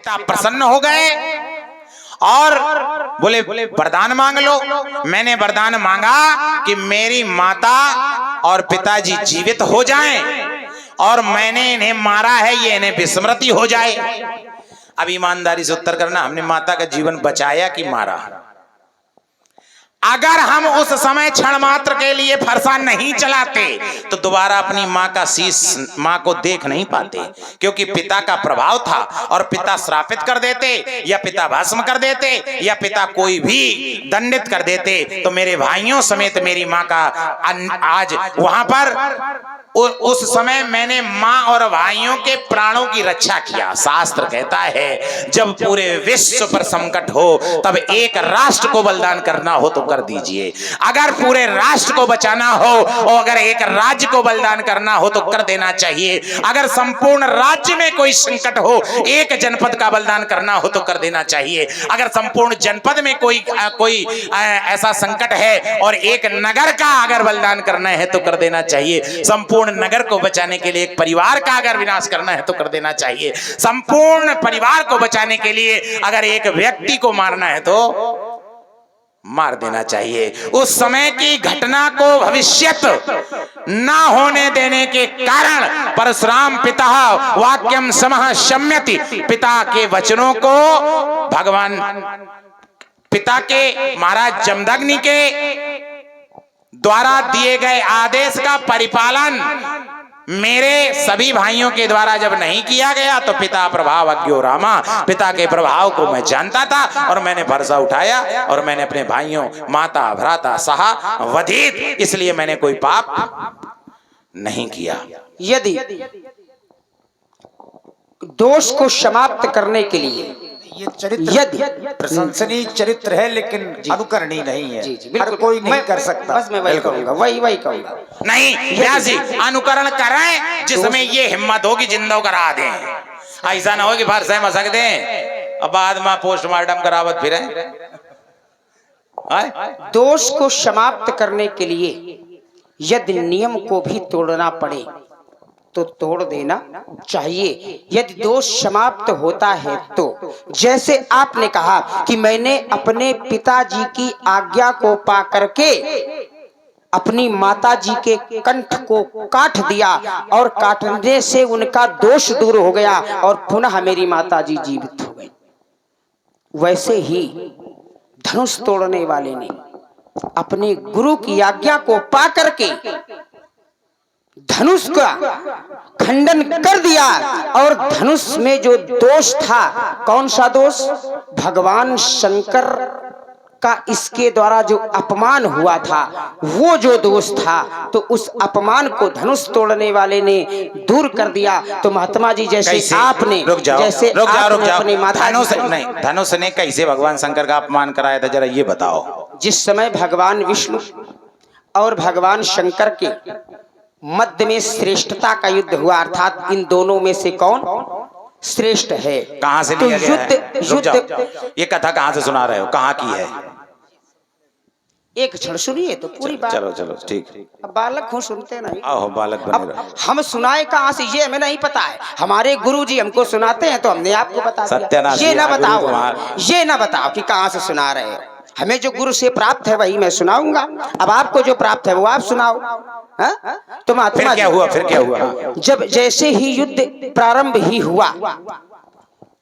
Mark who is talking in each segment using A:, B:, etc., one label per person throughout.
A: पिता प्रसन्न हो गए और बोले वरदान मांग लो। मैंने वरदान मांगा कि मेरी माता और पिताजी जीवित हो जाएं और मैंने इन्हें मारा है ये इन्हें विस्मृति हो जाए। अब ईमानदारी से उत्तर करना, हमने माता का जीवन बचाया कि मारा? अगर हम उस समय क्षण मात्र के लिए फरसा नहीं चलाते तो दोबारा अपनी मां का शीश मां को देख नहीं पाते, क्योंकि पिता का प्रभाव था और पिता श्रापित कर देते या पिता भस्म कर देते या पिता कोई भी दंडित कर देते तो मेरे भाइयों समेत मेरी मां का आज वहां पर उस समय मैंने मां और भाइयों के प्राणों की रक्षा किया। शास्त्र कहता है जब पूरे विश्व पर संकट हो तब एक राष्ट्र को बलिदान करना हो तो कर दीजिए। अगर पूरे राष्ट्र को बचाना हो और अगर एक राज्य को बलिदान करना हो तो कर देना चाहिए। अगर संपूर्ण राज्य में कोई संकट हो, एक जनपद का बलिदान करना हो तो कर देना चाहिए। अगर संपूर्ण जनपद में कोई ऐसा संकट है और एक नगर का अगर बलिदान करना है तो कर देना चाहिए। संपूर्ण नगर को बचाने के लिए एक परिवार का अगर विनाश करना है तो कर देना चाहिए। संपूर्ण परिवार को बचाने के लिए अगर एक व्यक्ति को मारना है तो मार देना चाहिए। उस समय की घटना को भविष्यत ना होने देने के कारण परशुराम पिता वाक्यम समः शम्यति, पिता के वचनों को भगवान पिता के महाराज जमदग्नि के द्वारा दिए गए आदेश का परिपालन मेरे सभी भाइयों के द्वारा जब नहीं किया गया तो पिता प्रभाव अज्ञो रामा, पिता के प्रभाव को मैं जानता था और मैंने भरसा उठाया और मैंने अपने भाइयों माता भ्राता सहा वधित, इसलिए मैंने कोई पाप नहीं किया।
B: यदि दोष को समाप्त करने के लिए
C: ये चरित्र प्रशंसनीय चरित्र है लेकिन अनुकरणीय नहीं है। हर कोई नहीं कर सकता।
B: बस मैं वही कहूंगा, वही कहूंगा।
A: नहीं व्यास जी, अनुकरण करें जिसमें ये हिम्मत हो कि जिंदा करा दें। ऐसा ना हो कि फरसे मसक दें और बाद में पोस्टमार्टम करावत फिरे।
B: दोष को समाप्त करने के लिए यदि नियम को भी तोड़ना पड़े तो तोड़ देना चाहिए। यदि दोष समाप्त होता है तो जैसे आपने कहा कि मैंने अपने पिताजी की आज्ञा को पा करके अपनी माताजी के कंठ को काट दिया और काटने से उनका दोष दूर हो गया और पुनः मेरी माताजी जीवित हो गई, वैसे ही धनुष तोड़ने वाले ने अपने गुरु की आज्ञा को पा करके धनुष का खंडन कर दिया और धनुष में जो दोष था, कौन सा दोष? भगवान शंकर का इसके द्वारा जो अपमान हुआ था वो जो दोष था, तो उस अपमान को धनुष तोड़ने वाले ने दूर कर दिया। तो महात्मा जी जैसे आपने अपनी माता
A: धनुष ने कैसे भगवान शंकर का अपमान कराया था, जरा ये बताओ।
B: जिस समय भगवान विष्णु और भगवान शंकर के मध्य में श्रेष्ठता का युद्ध हुआ, अर्थात इन दोनों में से कौन श्रेष्ठ है,
A: कहां से लिया गया है? युद्ध ये कथा कहां से सुना रहे हो, कहां की है?
B: एक क्षण सुनिए तो पूरी बात।
A: चलो चलो ठीक।
B: अब बालक हूँ, सुनते नहीं।
A: आओ बालक बने रहो।
B: हम सुनाए कहां से ये हमें नहीं पता है। हमारे गुरुजी हमको सुनाते हैं तो हमने आपको बता दिया। ये ना बताओ कि कहां से सुना रहे हो। हमें जो गुरु से प्राप्त है वही मैं सुनाऊंगा। अब आपको जो प्राप्त है वो आप सुनाओ। तो महात्मा
A: फिर क्या हुआ?
B: जब जैसे ही युद्ध प्रारंभ ही हुआ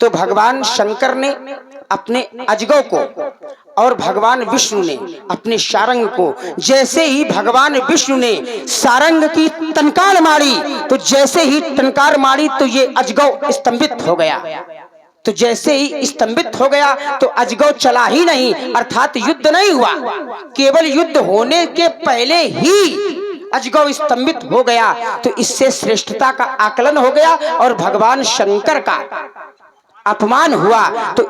B: तो भगवान शंकर ने अपने अजगौ को और भगवान विष्णु ने अपने सारंग को, जैसे ही भगवान विष्णु ने सारंग की टंकार मारी तो जैसे ही टंकार मारी तो ये अजगौ स्तंभित हो गया। तो जैसे ही स्तंभित हो गया तो अजगौ चला ही नहीं, अर्थात युद्ध नहीं हुआ, केवल युद्ध होने के पहले ही अजगौ स्तंभित हो गया। तो इससे श्रेष्ठता का आकलन हो गया और भगवान शंकर का अपमान हुआ। तो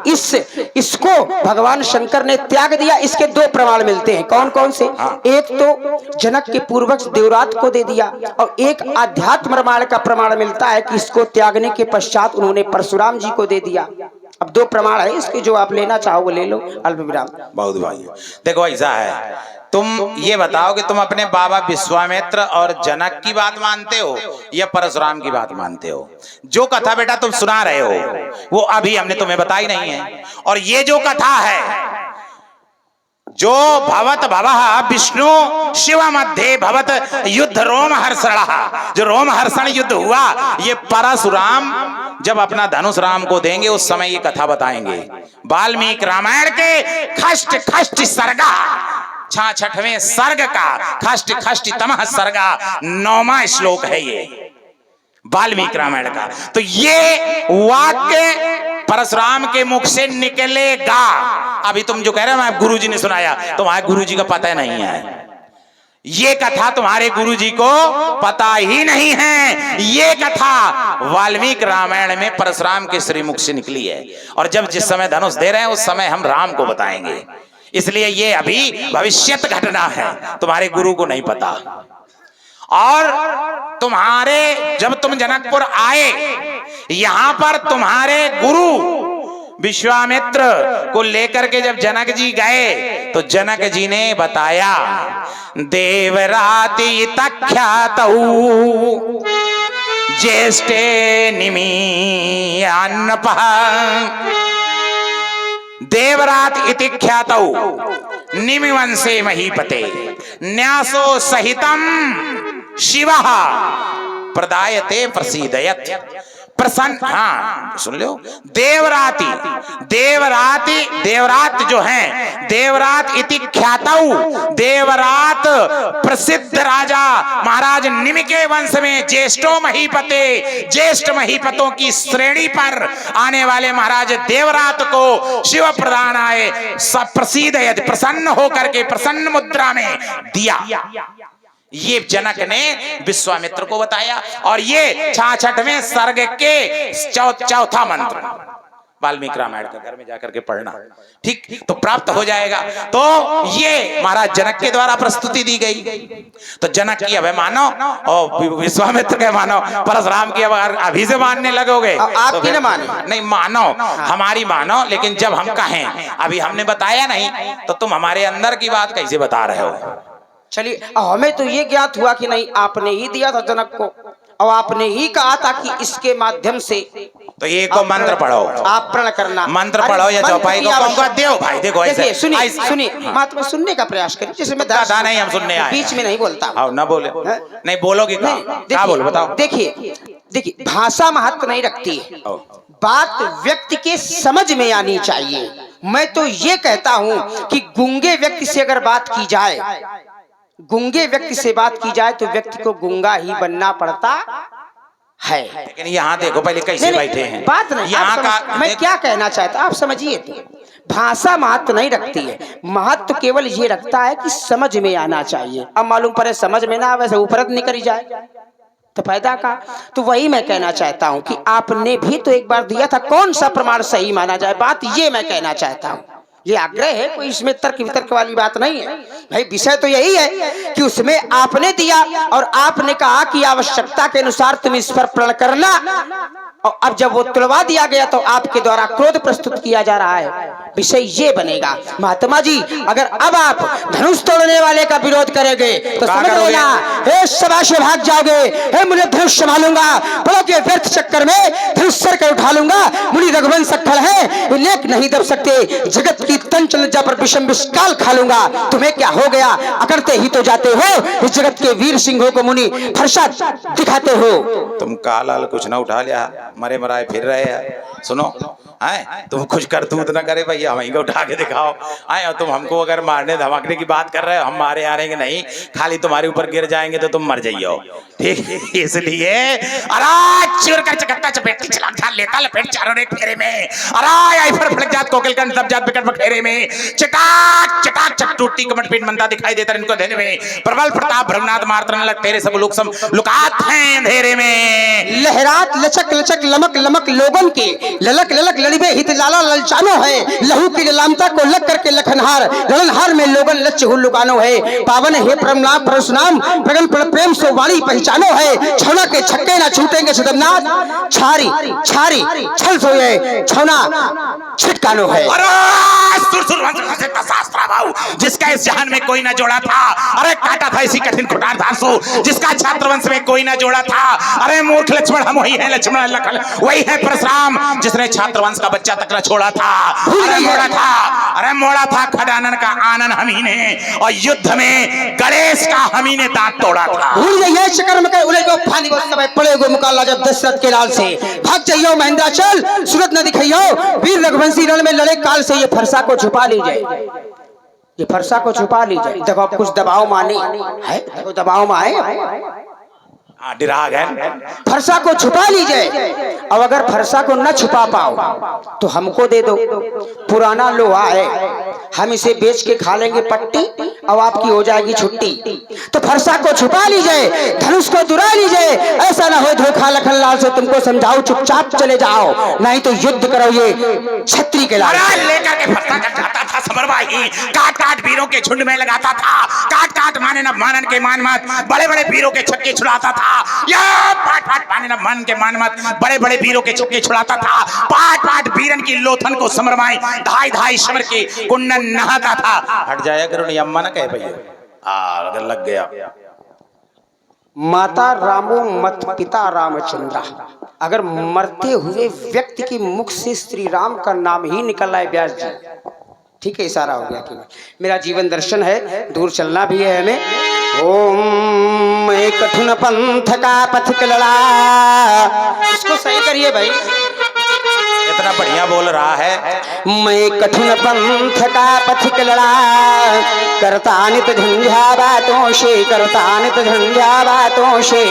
B: इसको भगवान शंकर ने त्याग दिया। इसके दो प्रमाण मिलते हैं। कौन कौन से? एक तो जनक के पूर्वज देवराज को दे दिया और एक आध्यात्म प्रमाण का प्रमाण मिलता है कि इसको त्यागने के पश्चात उन्होंने परशुराम जी को दे दिया। अब 2 प्रमाण है इसके, जो आप लेना चाहो वो ले लो। अल्प विराम।
A: बहुत भाई, देखो ऐसा है, तुम ये बताओ कि तुम अपने बाबा विश्वामित्र और जनक की बात मानते हो या परशुराम की बात मानते हो? जो कथा बेटा तुम सुना रहे हो वो अभी हमने तुम्हें बताई नहीं है। और ये जो कथा है, जो भवत भवः विष्णु शिव मध्य भवत युद्ध रोम हर्षण, जो रोम हर्षण युद्ध हुआ, ये परशुराम जब अपना धनुष राम को देंगे उस समय ये कथा बताएंगे। वाल्मीकि रामायण के खष्ट खष्ट सर्गा 66वें सर्ग का खष्ट खष्ट तमः सर्गा 9वां श्लोक है ये वाल्मीकि रामायण का। तो ये वाक्य परशुराम के मुख से निकलेगा। अभी तुम जो कह रहे हो मैं गुरुजी ने सुनाया, तुम्हारे गुरुजी का पता नहीं है। ये कथा तुम्हारे गुरुजी को पता ही नहीं है। ये कथा वाल्मीकि रामायण में परशुराम के श्रीमुख से निकली है। और जब जिस समय धनुष दे रहे हैं उस समय हम राम को बताएंगे। इसलिए ये अभी भविष्यत घटना है, तुम्हारे गुरु को नहीं पता। और तुम्हारे जब तुम जनकपुर आए, यहां पर तुम्हारे गुरु विश्वामित्र को लेकर के जब जनक जी गए तो जनक जी ने बताया, देवराति तख्यातौ ज्येष्ठे निमीयान्नपः, देवरात इति ख्यातौ निमिवंशे महीपते न्यासो सहितम शिवः प्रदायते प्रसीदयत्। प्रसन्न, हाँ सुन लो, देवराति देवराति देवरात जो है, देवरात इति ख्यातौ, देवरात प्रसिद्ध राजा महाराज निमि के वंश में ज्येष्ठो महीपते, ज्येष्ठ महीपतों की श्रेणी पर आने वाले महाराज देवरात को शिव प्रदान आए सब प्रसीदयत्, प्रसन्न होकर के प्रसन्न मुद्रा में दिया। ये जनक ने विश्वामित्र को बताया। और ये 66वें सर्ग के चौथा मंत्र वाल्मीकि रामायण का घर में जाकर के पढ़ना, ठीक, तो प्राप्त हो जाएगा। तो ये महाराज जनक के द्वारा प्रस्तुति दी गई। तो जनक की अब मानो और विश्वामित्र के मानो, परशुराम की अब अभी से मानने लगोगे।
B: आपकी न माने?
A: नहीं मानो, हमारी मानो, लेकिन जब हम कहें अभी हमने बताया नहीं तो तुम हमारे अंदर की बात कैसे बता रहे हो?
B: चलिए, हमें तो ये ज्ञात हुआ कि नहीं आपने ही दिया था जनक को, और आपने ही कहा था कि इसके माध्यम से
A: तो ये को मंत्र पढ़ो,
B: आप प्रण करना,
A: मंत्र पढ़ो या चौपाई को देव भाई। देखो
B: देखिए, सुनिए सुनिए, महात्मा सुनने का प्रयास करिए। जैसे मैं
A: दादा नहीं, हम सुनने आए,
B: बीच में नहीं बोलता।
A: आओ ना बोले, नहीं बोलोगे क्या बोलो बताओ।
B: देखिए देखिए, भाषा महत्व नहीं रखती है, बात व्यक्ति के समझ में आनी चाहिए। मैं तो ये कहता हूं कि गूंगे व्यक्ति से अगर बात की जाए, गूंगे व्यक्ति से बात की जाए तो व्यक्ति को गूंगा ही बनना पड़ता है।
A: लेकिन यहाँ देखो पहले कैसे बैठे हैं,
B: बात नहीं, यहाँ का मैं क्या कहना चाहता आप समझिए। तो भाषा महत्व नहीं रखती है, महत्व केवल ये रखता है कि समझ में आना चाहिए। अब मालूम पड़े समझ में ना आवे से उपरत निकल जाए तो फायदा का। तो वही मैं कहना चाहता हूँ कि आपने भी तो एक बार दिया था, कौन सा प्रमाण सही माना जाए, बात ये मैं कहना चाहता हूँ। ये आग्रह है, कोई इसमें तर्क वितर्क वाली बात नहीं है भाई। विषय तो यही है कि उसमें आपने दिया और आपने कहा कि आवश्यकता के अनुसार तुम इस पर प्रण करना, और अब जब वो तुड़वा दिया गया तो आपके द्वारा क्रोध प्रस्तुत किया जा रहा है। विषय ये बनेगा महात्मा जी, अगर अब आप धनुष तोड़ने वाले का विरोध करेंगे तो समझ लेना, हे सभा से भाग जाओगे, हे मुझे धनुष संभालूंगा, बड़ों के व्यर्थ चक्कर में धनुष सर कर उठा लूंगा। मुनि रघुवंश अक्खड़ है, लेख नहीं दब सकते, जगत की तंच लज्जा पर विषम विषकाल खा लूंगा। तुम्हें क्या हो गया, अकड़ते ही तो जाते हो, इस जगत के वीर सिंहों को मुनि फरसा दिखाते हो।
A: तुम काल कुछ ना उठा लिया, मरे मराए फिर रहे हैं। सुनो आए, तुम कुछ करतूत ना करे भैया, हमें को उठा के दिखाओ। आए और तुम हमको अगर मारने धमाकने की बात कर रहे हो, हम मारे आ रहेंगे नहीं, खाली तुम्हारे ऊपर गिर जाएंगे तो तुम मर जाइयो, ठीक। इसलिए चूर कर चकत्ता चपेट चलाक झाल लेता लपेट चारों ने फेरे में, आई फर फड़क जात कोकिल कंठ दब जात बिकट बखेरे में, चटाक चटाक चट टूटी कमट पीट मंदा दिखाई देता इनको अंधेरे में, प्रबल प्रताप भ्रमनाथ मारतन लग तेरे सब लोग सम लुकात हैं अंधेरे में,
B: लहरात लचक लचक ललक लमक लमक लोगन के ललक ललक लड़िबे हित लाला ललचानो है लहू की ललामता को लग करके लखनहार ललनहार में लोगन लच्छ हुल्लुगानो है पावन है परमनाम परशुराम प्रगन प्रेम सो वाणी पहचानो है छौना के छक्के ना छूटेंगे सदमनाथ छारी छारी छल सोए छौना छिटकानो है।
A: जिसका इस जहान में कोई ना जोड़ा था, अरे काटा था इसी कठिन कुठार धारसो, जिसका छात्र वंश में कोई ना जोड़ा था, अरे मूर्ख लक्ष्मण हम वही है, लक्ष्मण लखन वही है परशुराम जिसने छात्र वंश का बच्चा तक न छोड़ा था। अरे मोड़ा था खडानन का आनन हमी ने, और युद्ध में गणेश का हमी ने दांत तोड़ा था।
B: भूल जाइए शकर्म में उलझ गो फानी वो समय पड़े गो मुकाबला जब दशरथ के लाल से भाग जाइयो महेंद्राचल सूरत न दिखाइयो वीर रघुवंशी रण में लड़े काल से ये फरसा को छुपा लीजिए, ये फरसा को छुपा लीजिए। देखो आप कुछ दबाव माने है, देखो दबाव में आए फरसा को छुपा लीजिए। अब अगर फरसा को न छुपा पाओ तो हमको दे दो, पुराना लोहा है, हम इसे बेच के खा लेंगे पट्टी और आपकी हो जाएगी छुट्टी। तो फरसा को छुपा लीजिए, धनुष को दुरा लीजिए, ऐसा ना हो धोखा लखनलाल से तुमको समझाओ चुपचाप चले जाओ, नहीं तो युद्ध करो ये छत्री के लाल
A: लेकर के फरसा जाता था समरवाही, काट काट वीरों के झुंड में लगाता था, काट काट माने न मानन के मान मत, बड़े बड़े वीरों के छक्के छुड़ाता था, या पाट पाट माने न मान के मान मत, बड़े बड़े वीरों के छक्के छुड़ाता था, पाट पाट वीरन की लोथन को समरवाई धाई धाई समर के कुंडन नहाता था। हट जाया करो नहीं अम्मा ना कहे भैया अगर लग गया।
B: माता रामो मत पिता रामचंद्र, अगर मरते हुए व्यक्ति के मुख से श्री राम का नाम ही निकल आए व्यास जी, ठीक है इशारा हो गया कि मेरा जीवन दर्शन है, दूर चलना भी है हमें। ओम मैं कठिन पंथ का पथिक लड़ा, इसको सही करिए भाई,
A: इतना बढ़िया बोल रहा है।
B: मैं कठिन पंथ का पथिक लड़ा, करता नित झंझा बातों से, करता नित झंझा बातों से,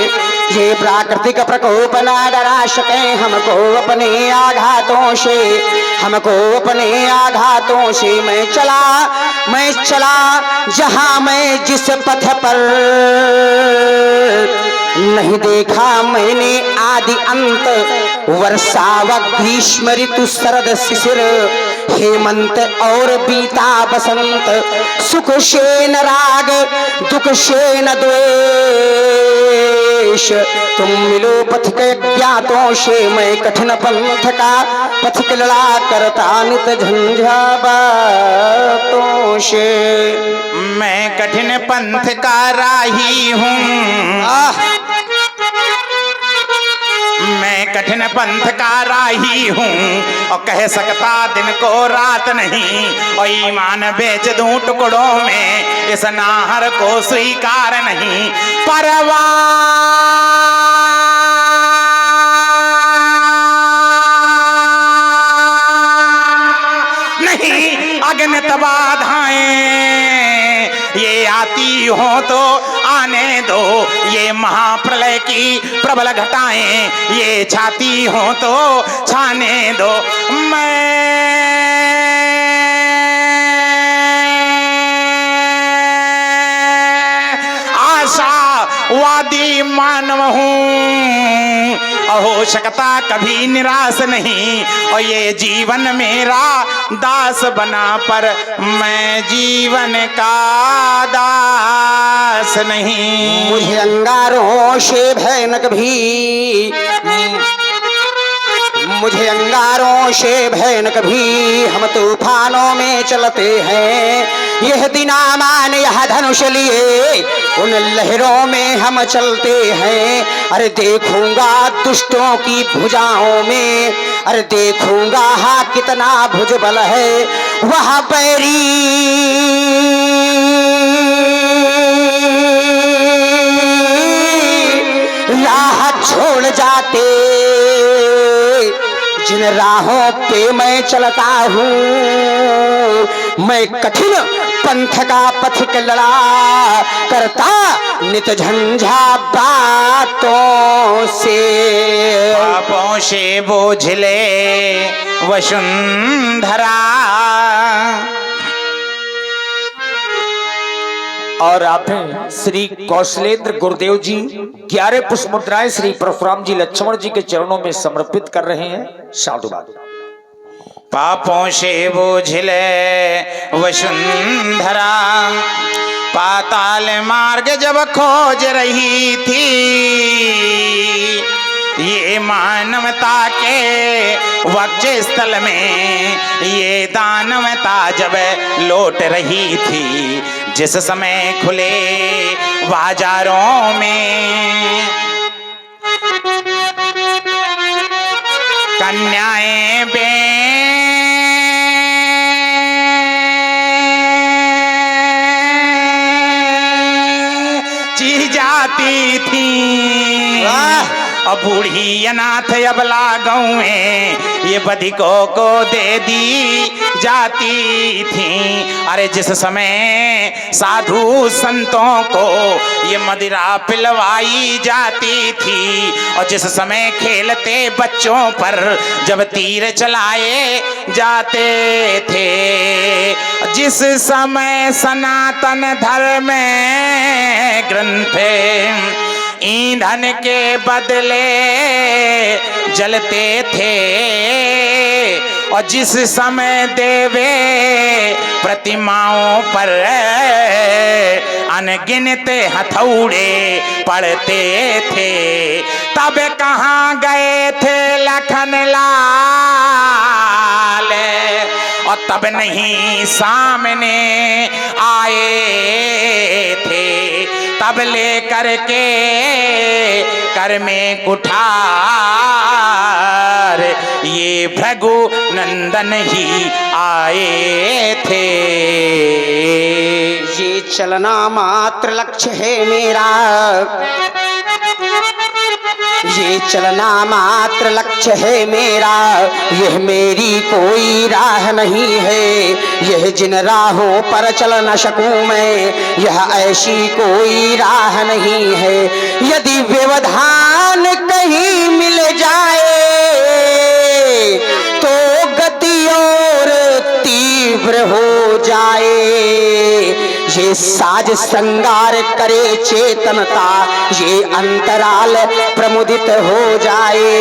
B: ये प्राकृतिक प्रकोप ना डरा सके हमको अपने आघातों से, हमको अपने आघातों से। मैं चला जहां मैं जिस पथ पर, नहीं देखा मैंने आदि अंत, वर्षा व ग्रीष्म ऋतु शरद शिशिर, हेमंत और बीता बसंत, सुख से न राग दुख से न द्वेष, तुम मिलो पथिक ज्ञातों से। मैं कठिन पंथ का पथिक लड़ा, करता नित झंझा बातों से।
A: मैं कठिन पंथ का राही हूँ, मैं कठिन पंथ का राही हूँ, और कह सकता दिन को रात नहीं, और ईमान बेच दूं टुकड़ों में, इस नाहर को स्वीकार नहीं। परवाह नहीं अग्नित बाधाएं, ये आती हो तो आने दो, ये महाप्रलय की प्रबल घटाएं, ये छाती हो तो छाने दो। मैं आशावादी मानव हूँ, हो सकता कभी निराश नहीं, और ये जीवन मेरा दास बना, पर मैं जीवन का दास नहीं।
B: मुझे अंगारों से भयानक भी, मुझे अंगारों से भयानक भी, हम तूफानों में चलते हैं, यह दिनामान यह धनुष लिए, उन लहरों में हम चलते हैं। अरे देखूंगा दुष्टों की भुजाओं में, अरे देखूंगा हाँ कितना भुजबल है वह बैरी, राह छोड़ जाते जिन राहों पे मैं चलता हूँ। मैं कठिन पंथ का पथिक लड़ा, करता नित झंझा बातों से,
A: पापों से बोझले वसुंधरा,
C: और आपने श्री कौशलेंद्र गुरुदेव जी 11 पुष्प मुद्राएं श्री परशुराम जी लक्ष्मण जी के चरणों में समर्पित कर रहे हैं। साधुवाद।
A: पापों से बोझिले वसुंधरा, पाताल मार्ग जब खोज रही थी, ये मानवता के वक्ष स्थल में ये दानवता जब लौट रही थी, जिस समय खुले बाजारों में कन्याएं बेची जाती थी, और बूढ़ी अनाथ अबला गौएं ये बधिकों को दे दी जाती थी। अरे जिस समय साधु संतों को ये मदिरा पिलवाई जाती थी, और जिस समय खेलते बच्चों पर जब तीर चलाए जाते थे, जिस समय सनातन धर्म ग्रंथ ईंधन के बदले जलते थे, और जिस समय देवे प्रतिमाओं पर अनगिनत हथौड़े पड़ते थे, तब कहाँ गए थे लखन लाल, और तब नहीं सामने आए थे, तब ले करके कर में कुठार ये भृगु नंदन ही आए थे।
B: ये चलना मात्र लक्ष्य है मेरा, ये चलना मात्र लक्ष्य है मेरा, यह मेरी कोई राह नहीं है, यह जिन राहों पर चल न सकूं मैं, यह ऐसी कोई राह नहीं है। यदि व्यवधान कहीं मिल जाए तो गति और तीव्र हो जाए, ये साज श्रृंगार करे चेतनता, ये अंतराल प्रमुदित हो जाए,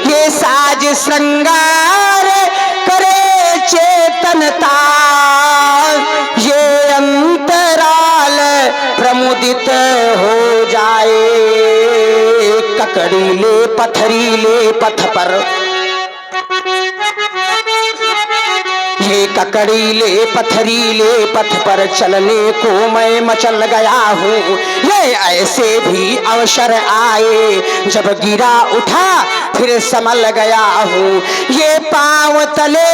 B: ये साज श्रृंगार करे चेतनता, ये अंतराल प्रमुदित हो जाए। ककड़ीले पथरीले पथ पर, ये ककड़ीले पथरीले पथ पर चलने को मैं मचल गया हूँ, ये ऐसे भी अवसर आए जब गिरा उठा फिर संभल गया हूँ, ये पांव तले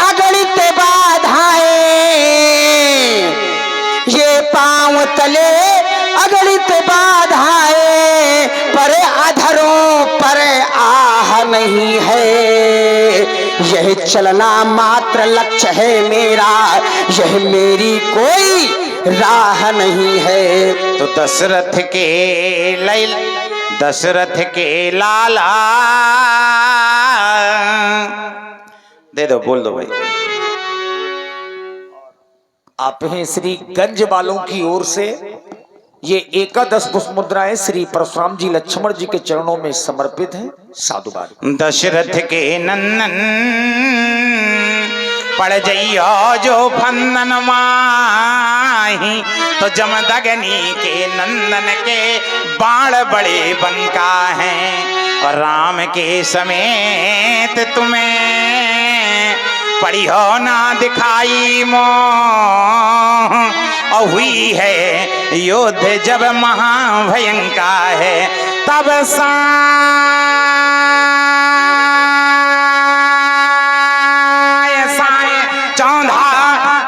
B: अगणित बाधाएं, ये पांव तले अगणित बाधाएं, पर अधरों पर आह नहीं है, यह चलना मात्र लक्ष्य है मेरा, यह मेरी कोई राह नहीं है।
A: तो दशरथ के लाला दे दो, बोल दो भाई।
C: आप हैं श्री गंज वालों की ओर से ये 11 पुष्प मुद्राएं श्री परशुराम जी लक्ष्मण जी के चरणों में समर्पित हैं। साधुवाद।
A: दशरथ के नंदन पड़ जइयो जो फंदन माही, तो जमदग्नि के नंदन के बाण बड़े बंका हैं, और राम के समेत तुम्हें पड़ी हो ना दिखाई मोह, और हुई है युद्ध जब महाभयंका है, तब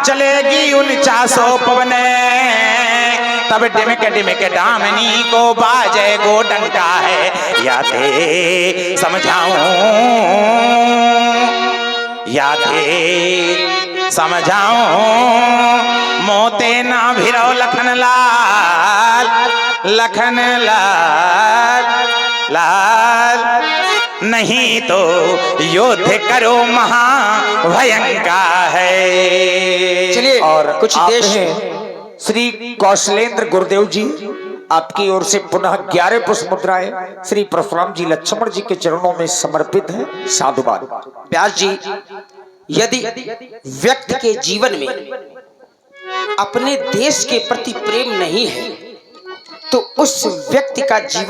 A: चलेगी 49 पवने, तब डिमके डामनी को बाजे गो डंका है, या थे समझाऊं मोते ना भिरो लखन लाल, नहीं तो युद्ध करो महाभयंकर है।
B: चलिए
C: और
B: कुछ
C: आप
B: देश
C: हैं श्री कौशलेंद्र गुरुदेव जी, आपकी ओर से पुनः 11 पुष्प मुद्राएं श्री परशुराम जी लक्ष्मण जी के चरणों में समर्पित हैं। साधुवाद।
B: व्यास जी, यदि व्यक्ति के जीवन में अपने देश के प्रति प्रेम नहीं है तो उस व्यक्ति का जीवन